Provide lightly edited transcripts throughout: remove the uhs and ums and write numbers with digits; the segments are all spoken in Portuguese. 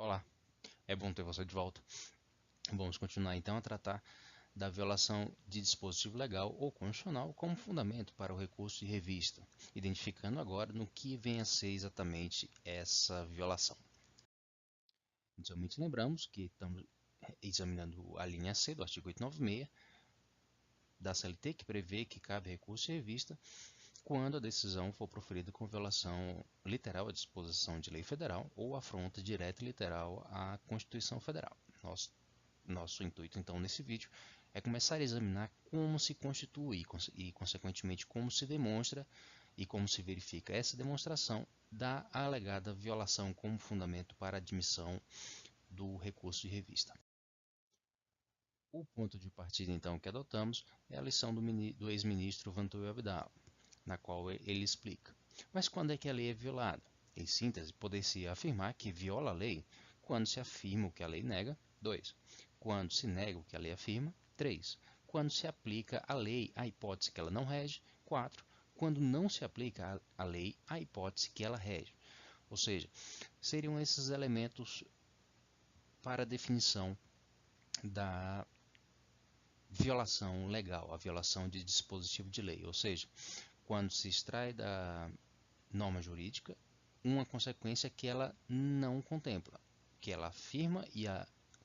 Olá, é bom ter você de volta. Vamos continuar então a tratar da violação de dispositivo legal ou constitucional como fundamento para o recurso de revista, identificando agora no que vem a ser exatamente essa violação. Inicialmente lembramos que estamos examinando a linha C do artigo 896 da CLT, que prevê que cabe recurso de revista quando a decisão for proferida com violação literal à disposição de lei federal ou afronta direta e literal à Constituição Federal. Nosso intuito, então, nesse vídeo é começar a examinar como se constitui e, consequentemente, como se demonstra e como se verifica essa demonstração da alegada violação como fundamento para admissão do recurso de revista. O ponto de partida, então, que adotamos é a lição do ex-ministro Vantuil Abdala, na qual ele explica. Mas quando é que a lei é violada? Em síntese, poder-se afirmar que viola a lei quando se afirma o que a lei nega. 2. Quando se nega o que a lei afirma. 3. Quando se aplica a lei à hipótese que ela não rege. 4. Quando não se aplica a lei à hipótese que ela rege. Ou seja, seriam esses elementos para a definição da violação legal, a violação de dispositivo de lei. Ou seja, quando se extrai da norma jurídica uma consequência que ela não contempla, que ela afirma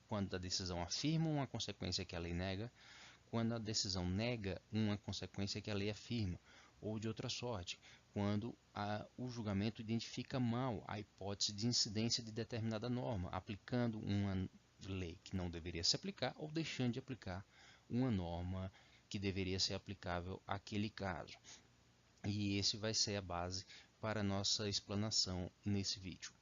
quando a decisão afirma uma consequência que a lei nega, quando a decisão nega uma consequência que a lei afirma, ou de outra sorte, quando o julgamento identifica mal a hipótese de incidência de determinada norma, aplicando uma lei que não deveria se aplicar ou deixando de aplicar uma norma que deveria ser aplicável àquele caso. E esse vai ser a base para a nossa explanação nesse vídeo.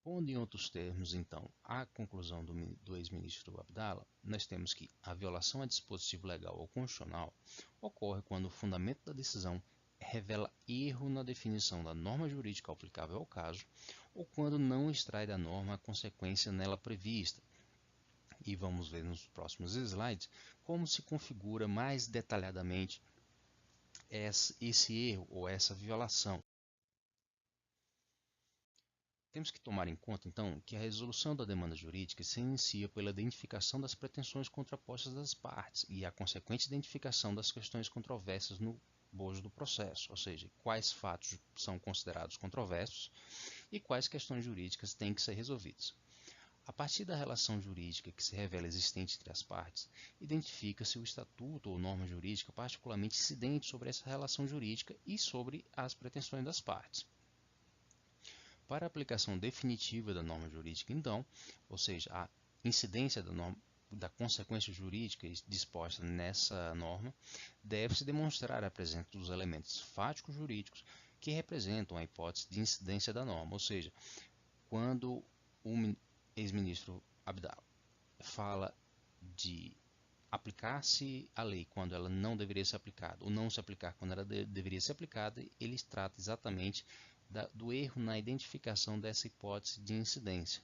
Pondo em outros termos, então, a conclusão do ex-ministro Abdala, nós temos que a violação a dispositivo legal ou constitucional ocorre quando o fundamento da decisão revela erro na definição da norma jurídica aplicável ao caso ou quando não extrai da norma a consequência nela prevista. E vamos ver nos próximos slides como se configura mais detalhadamente esse erro ou essa violação. Temos que tomar em conta, então, que a resolução da demanda jurídica se inicia pela identificação das pretensões contrapostas das partes e a consequente identificação das questões controversas no bojo do processo, ou seja, quais fatos são considerados controversos e quais questões jurídicas têm que ser resolvidas. A partir da relação jurídica que se revela existente entre as partes, identifica-se o estatuto ou norma jurídica particularmente incidente sobre essa relação jurídica e sobre as pretensões das partes. Para a aplicação definitiva da norma jurídica, então, ou seja, a incidência da consequência jurídica disposta nessa norma, deve-se demonstrar a presença dos elementos fáticos jurídicos que representam a hipótese de incidência da norma, ou seja, quando o ex-ministro Abdala fala de aplicar-se a lei quando ela não deveria ser aplicada, ou não se aplicar quando ela deveria ser aplicada, ele trata exatamente do erro na identificação dessa hipótese de incidência.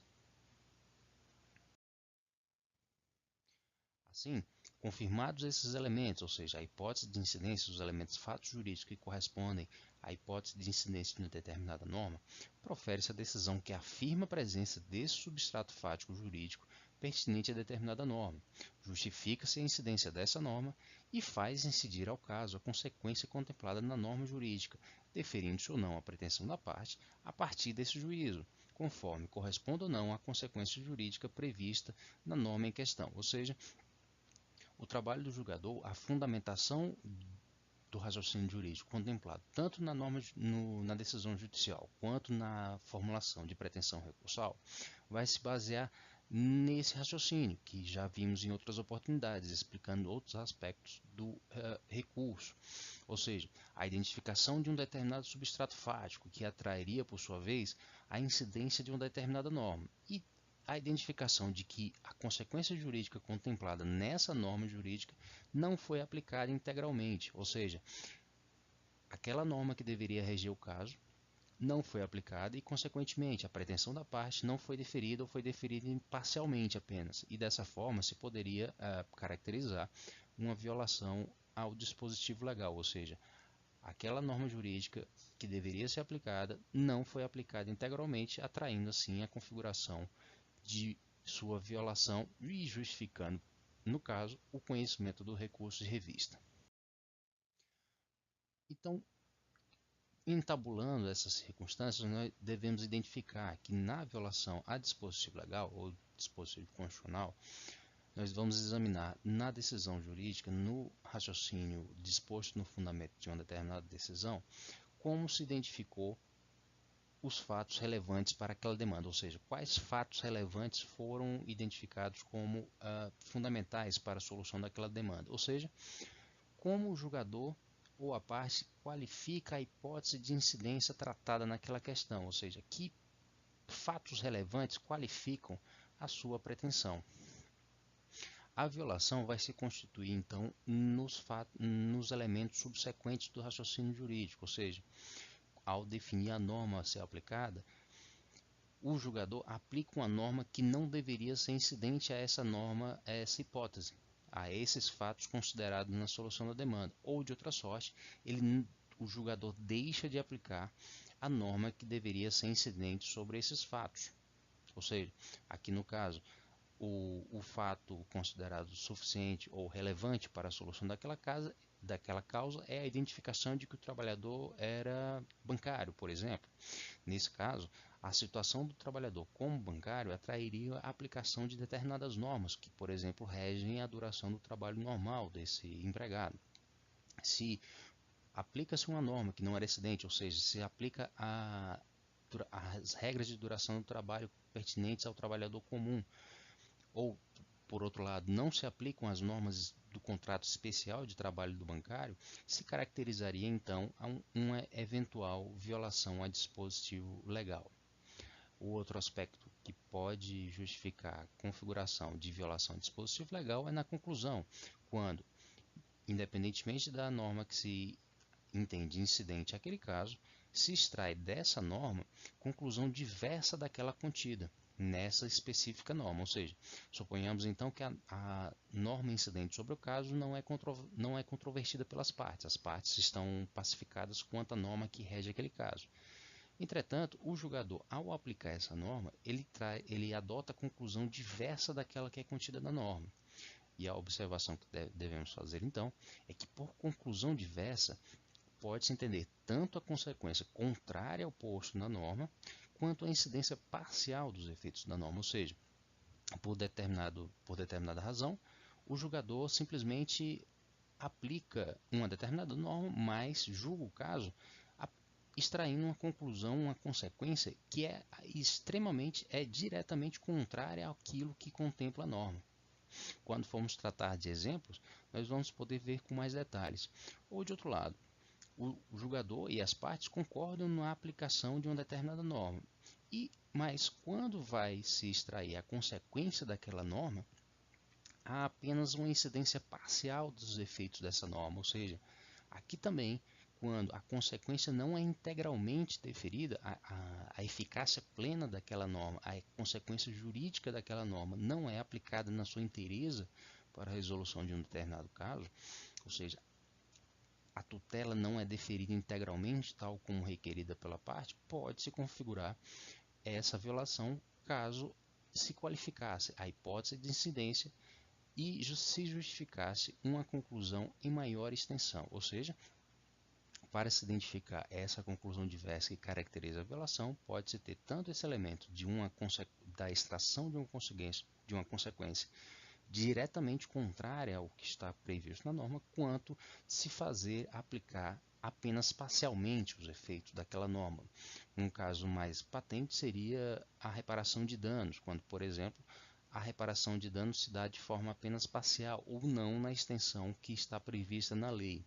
Assim, confirmados esses elementos, ou seja, a hipótese de incidência dos elementos fatos jurídicos que correspondem à hipótese de incidência de uma determinada norma, profere-se a decisão que afirma a presença desse substrato fático jurídico pertinente a determinada norma, justifica-se a incidência dessa norma e faz incidir ao caso a consequência contemplada na norma jurídica, deferindo-se ou não a pretensão da parte a partir desse juízo, conforme corresponda ou não à consequência jurídica prevista na norma em questão, ou seja, o trabalho do julgador, a fundamentação do raciocínio jurídico contemplado tanto na decisão judicial quanto na formulação de pretensão recursal, vai se basear nesse raciocínio, que já vimos em outras oportunidades, explicando outros aspectos do recurso. Ou seja, a identificação de um determinado substrato fático que atrairia, por sua vez, a incidência de uma determinada norma e a identificação de que a consequência jurídica contemplada nessa norma jurídica não foi aplicada integralmente, ou seja, aquela norma que deveria reger o caso não foi aplicada e, consequentemente, a pretensão da parte não foi deferida ou foi deferida parcialmente apenas, e dessa forma se poderia caracterizar uma violação ao dispositivo legal, ou seja, aquela norma jurídica que deveria ser aplicada não foi aplicada integralmente, atraindo assim a configuração de sua violação e justificando, no caso, o conhecimento do recurso de revista. Então, entabulando essas circunstâncias, nós devemos identificar que na violação a dispositivo legal ou dispositivo constitucional, nós vamos examinar na decisão jurídica, no raciocínio disposto no fundamento de uma determinada decisão, como se identificou os fatos relevantes para aquela demanda, ou seja, quais fatos relevantes foram identificados como fundamentais para a solução daquela demanda, ou seja, como o julgador ou a parte qualifica a hipótese de incidência tratada naquela questão, ou seja, que fatos relevantes qualificam a sua pretensão. A violação vai se constituir, então, nos elementos subsequentes do raciocínio jurídico, ou seja, ao definir a norma a ser aplicada, o julgador aplica uma norma que não deveria ser incidente a essa norma, a essa hipótese, a esses fatos considerados na solução da demanda, ou de outra sorte, o julgador deixa de aplicar a norma que deveria ser incidente sobre esses fatos. Ou seja, aqui no caso, o fato considerado suficiente ou relevante para a solução daquela causa é a identificação de que o trabalhador era bancário, por exemplo. Nesse caso, a situação do trabalhador como bancário atrairia a aplicação de determinadas normas, que, por exemplo, regem a duração do trabalho normal desse empregado. Se aplica-se uma norma que não era excedente, ou seja, se aplica as regras de duração do trabalho pertinentes ao trabalhador comum, ou, por outro lado, não se aplicam as normas do contrato especial de trabalho do bancário, se caracterizaria então uma eventual violação a dispositivo legal. O outro aspecto que pode justificar a configuração de violação de dispositivo legal é na conclusão, quando, independentemente da norma que se entende incidente àquele caso, se extrai dessa norma conclusão diversa daquela contida nessa específica norma, ou seja, suponhamos então que a norma incidente sobre o caso não é controvertida pelas partes, as partes estão pacificadas quanto à norma que rege aquele caso. Entretanto, o julgador, ao aplicar essa norma, ele adota a conclusão diversa daquela que é contida na norma. E a observação que devemos fazer então é que, por conclusão diversa, pode-se entender tanto a consequência contrária ao posto na norma, quanto a incidência parcial dos efeitos da norma, ou seja, por determinada razão, o julgador simplesmente aplica uma determinada norma, mas julga o caso extraindo uma conclusão, uma consequência que é diretamente contrária àquilo que contempla a norma. Quando formos tratar de exemplos, nós vamos poder ver com mais detalhes. Ou de outro lado, o julgador e as partes concordam na aplicação de uma determinada norma, mas quando vai se extrair a consequência daquela norma, há apenas uma incidência parcial dos efeitos dessa norma, ou seja, aqui também, quando a consequência não é integralmente deferida, a eficácia plena daquela norma, a consequência jurídica daquela norma não é aplicada na sua inteireza para a resolução de um determinado caso, ou seja, a tutela não é deferida integralmente, tal como requerida pela parte, pode-se configurar essa violação caso se qualificasse a hipótese de incidência e se justificasse uma conclusão em maior extensão, ou seja, para se identificar essa conclusão diversa que caracteriza a violação, pode-se ter tanto esse elemento da extração de uma consequência diretamente contrária ao que está previsto na norma, quanto se fazer aplicar apenas parcialmente os efeitos daquela norma. Um caso mais patente seria a reparação de danos, quando, por exemplo, a reparação de danos se dá de forma apenas parcial ou não na extensão que está prevista na lei.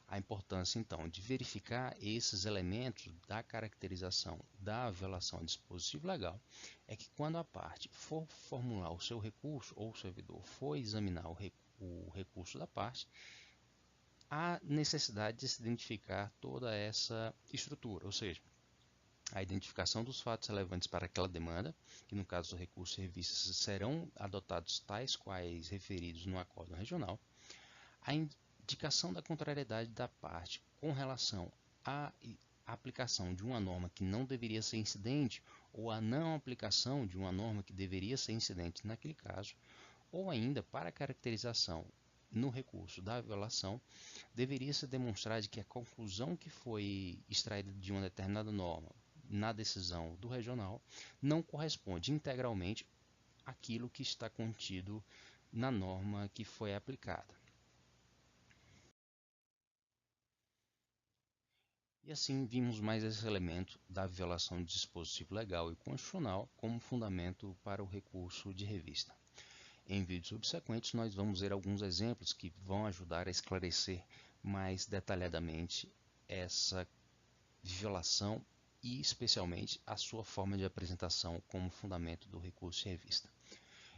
A importância, então, de verificar esses elementos da caracterização da violação de dispositivo legal é que, quando a parte for formular o seu recurso ou o servidor for examinar o recurso da parte, há necessidade de se identificar toda essa estrutura, ou seja, a identificação dos fatos relevantes para aquela demanda, que no caso do recurso e revistas serão adotados tais quais referidos no acórdão regional, a indicação da contrariedade da parte com relação à aplicação de uma norma que não deveria ser incidente ou a não aplicação de uma norma que deveria ser incidente naquele caso, ou ainda para a caracterização no recurso da violação, deveria se demonstrar de que a conclusão que foi extraída de uma determinada norma na decisão do regional não corresponde integralmente àquilo que está contido na norma que foi aplicada. E assim vimos mais esse elemento da violação de dispositivo legal e constitucional como fundamento para o recurso de revista. Em vídeos subsequentes, nós vamos ver alguns exemplos que vão ajudar a esclarecer mais detalhadamente essa violação e, especialmente, a sua forma de apresentação como fundamento do recurso de revista.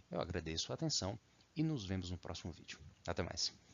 Eu agradeço a atenção e nos vemos no próximo vídeo. Até mais!